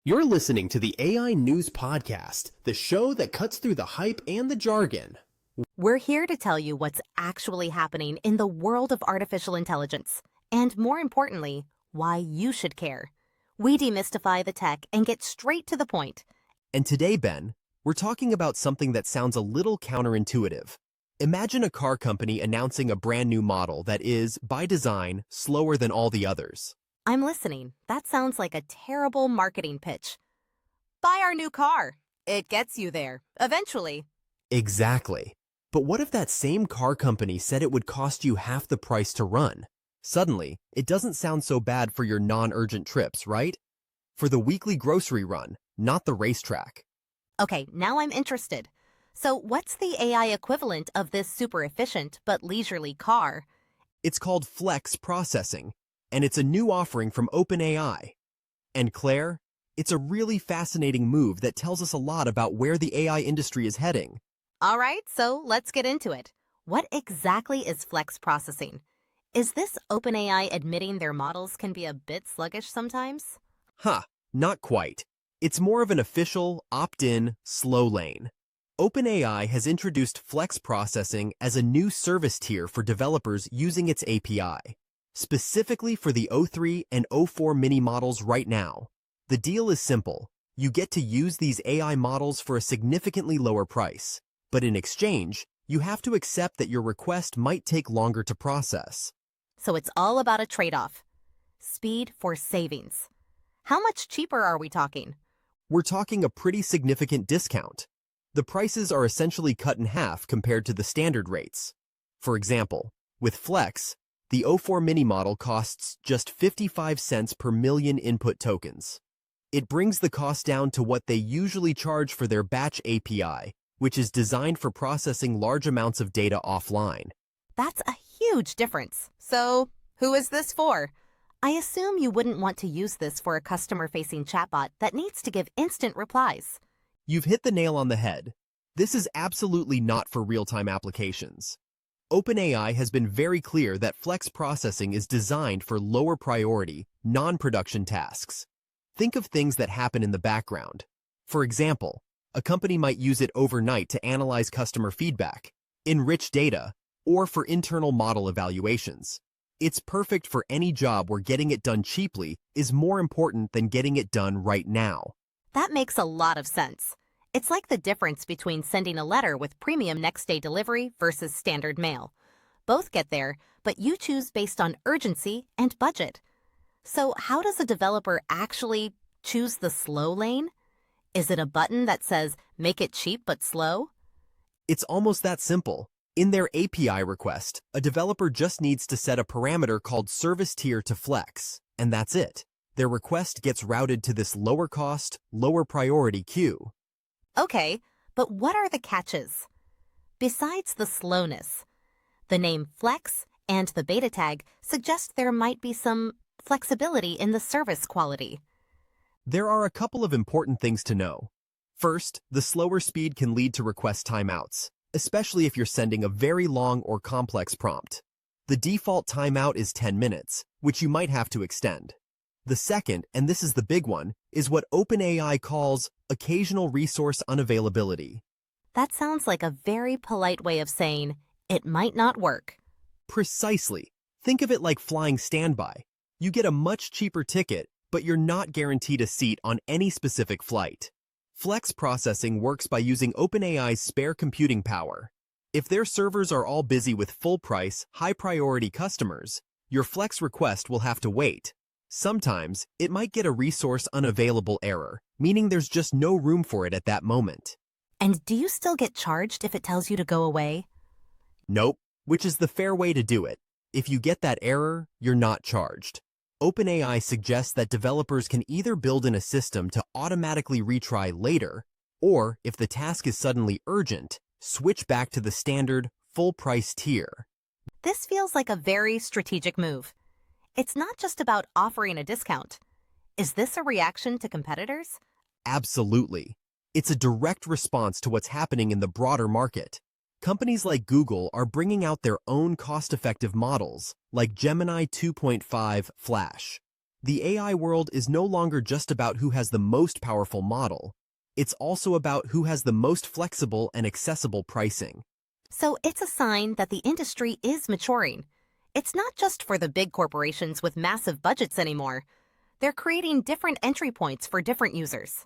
You're listening to the AI News Podcast, the show that cuts through the hype and the jargon. We're here to tell you what's actually happening in the world of artificial intelligence, and more importantly, why you should care. We demystify the tech and get straight to the point. And today, Ben, we're talking about something that sounds a little counterintuitive. Imagine a car company announcing a brand new model that is, by design, slower than all the others. I'm listening. That sounds like a terrible marketing pitch. Buy our new car. It gets you there, eventually. Exactly. But what if that same car company said it would cost you half the price to run? Suddenly, it doesn't sound so bad for your non-urgent trips, right? For the weekly grocery run, not the racetrack. Okay, now I'm interested. So what's the AI equivalent of this super efficient but leisurely car? It's called Flex Processing, and it's a new offering from OpenAI. And Claire, it's a really fascinating move that tells us a lot about where the AI industry is heading. All right, so let's get into it. What exactly is flex processing? Is this OpenAI admitting their models can be a bit sluggish sometimes? Not quite. It's more of an official, opt-in, slow lane. OpenAI has introduced Flex Processing as a new service tier for developers using its API, specifically for the O3 and O4 mini models right now. The deal is simple. You get to use these AI models for a significantly lower price, but in exchange, you have to accept that your request might take longer to process. So it's all about a trade-off. Speed for savings. How much cheaper are we talking? We're talking a pretty significant discount. The prices are essentially cut in half compared to the standard rates. For example, with Flex, the O4 mini model costs just 55 cents per million input tokens. It brings the cost down to what they usually charge for their batch API, which is designed for processing large amounts of data offline. That's a huge difference. So, who is this for? I assume you wouldn't want to use this for a customer-facing chatbot that needs to give instant replies. You've hit the nail on the head. This is absolutely not for real-time applications. OpenAI has been very clear that Flex Processing is designed for lower priority, non-production tasks. Think of things that happen in the background. For example, a company might use it overnight to analyze customer feedback, enrich data, or for internal model evaluations. It's perfect for any job where getting it done cheaply is more important than getting it done right now. That makes a lot of sense. It's like the difference between sending a letter with premium next-day delivery versus standard mail. Both get there, but you choose based on urgency and budget. So how does a developer actually choose the slow lane? Is it a button that says, make it cheap but slow? It's almost that simple. In their API request, a developer just needs to set a parameter called service tier to Flex, and that's it. Their request gets routed to this lower cost, lower priority queue. Okay, but what are the catches? Besides the slowness, the name Flex and the beta tag suggest there might be some flexibility in the service quality. There are a couple of important things to know. First, the slower speed can lead to request timeouts, especially if you're sending a very long or complex prompt. The default timeout is 10 minutes, which you might have to extend. The second, and this is the big one, is what OpenAI calls occasional resource unavailability. That sounds like a very polite way of saying, it might not work. Precisely. Think of it like flying standby. You get a much cheaper ticket, but you're not guaranteed a seat on any specific flight. Flex Processing works by using OpenAI's spare computing power. If their servers are all busy with full-price, high-priority customers, your Flex request will have to wait. Sometimes, it might get a resource unavailable error, meaning there's just no room for it at that moment. And do you still get charged if it tells you to go away? Nope, which is the fair way to do it. If you get that error, you're not charged. OpenAI suggests that developers can either build in a system to automatically retry later, or, if the task is suddenly urgent, switch back to the standard, full-price tier. This feels like a very strategic move. It's not just about offering a discount. Is this a reaction to competitors? Absolutely. It's a direct response to what's happening in the broader market. Companies like Google are bringing out their own cost-effective models, like Gemini 2.5 Flash. The AI world is no longer just about who has the most powerful model. It's also about who has the most flexible and accessible pricing. So it's a sign that the industry is maturing. It's not just for the big corporations with massive budgets anymore. They're creating different entry points for different users.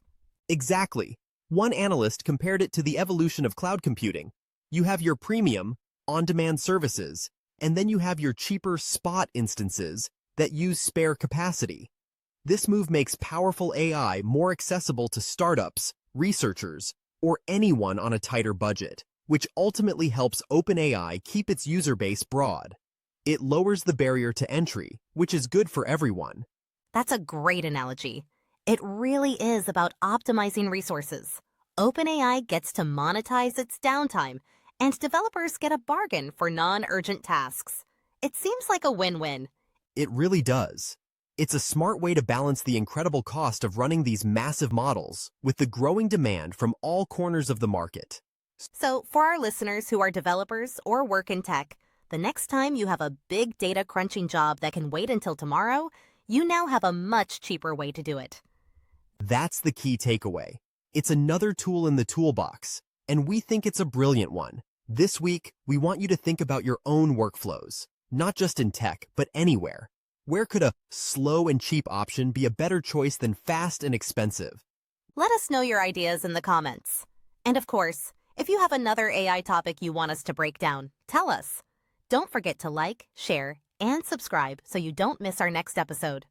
Exactly. One analyst compared it to the evolution of cloud computing. You have your premium, on-demand services, and then you have your cheaper spot instances that use spare capacity. This move makes powerful AI more accessible to startups, researchers, or anyone on a tighter budget, which ultimately helps OpenAI keep its user base broad. It lowers the barrier to entry, which is good for everyone. That's a great analogy. It really is about optimizing resources. OpenAI gets to monetize its downtime, and developers get a bargain for non-urgent tasks. It seems like a win-win. It really does. It's a smart way to balance the incredible cost of running these massive models with the growing demand from all corners of the market. So, for our listeners who are developers or work in tech, the next time you have a big data crunching job that can wait until tomorrow, you now have a much cheaper way to do it. That's the key takeaway. It's another tool in the toolbox, and we think it's a brilliant one. This week, we want you to think about your own workflows, not just in tech, but anywhere. Where could a slow and cheap option be a better choice than fast and expensive? Let us know your ideas in the comments. And of course, if you have another AI topic you want us to break down, tell us. Don't forget to like, share, and subscribe so you don't miss our next episode.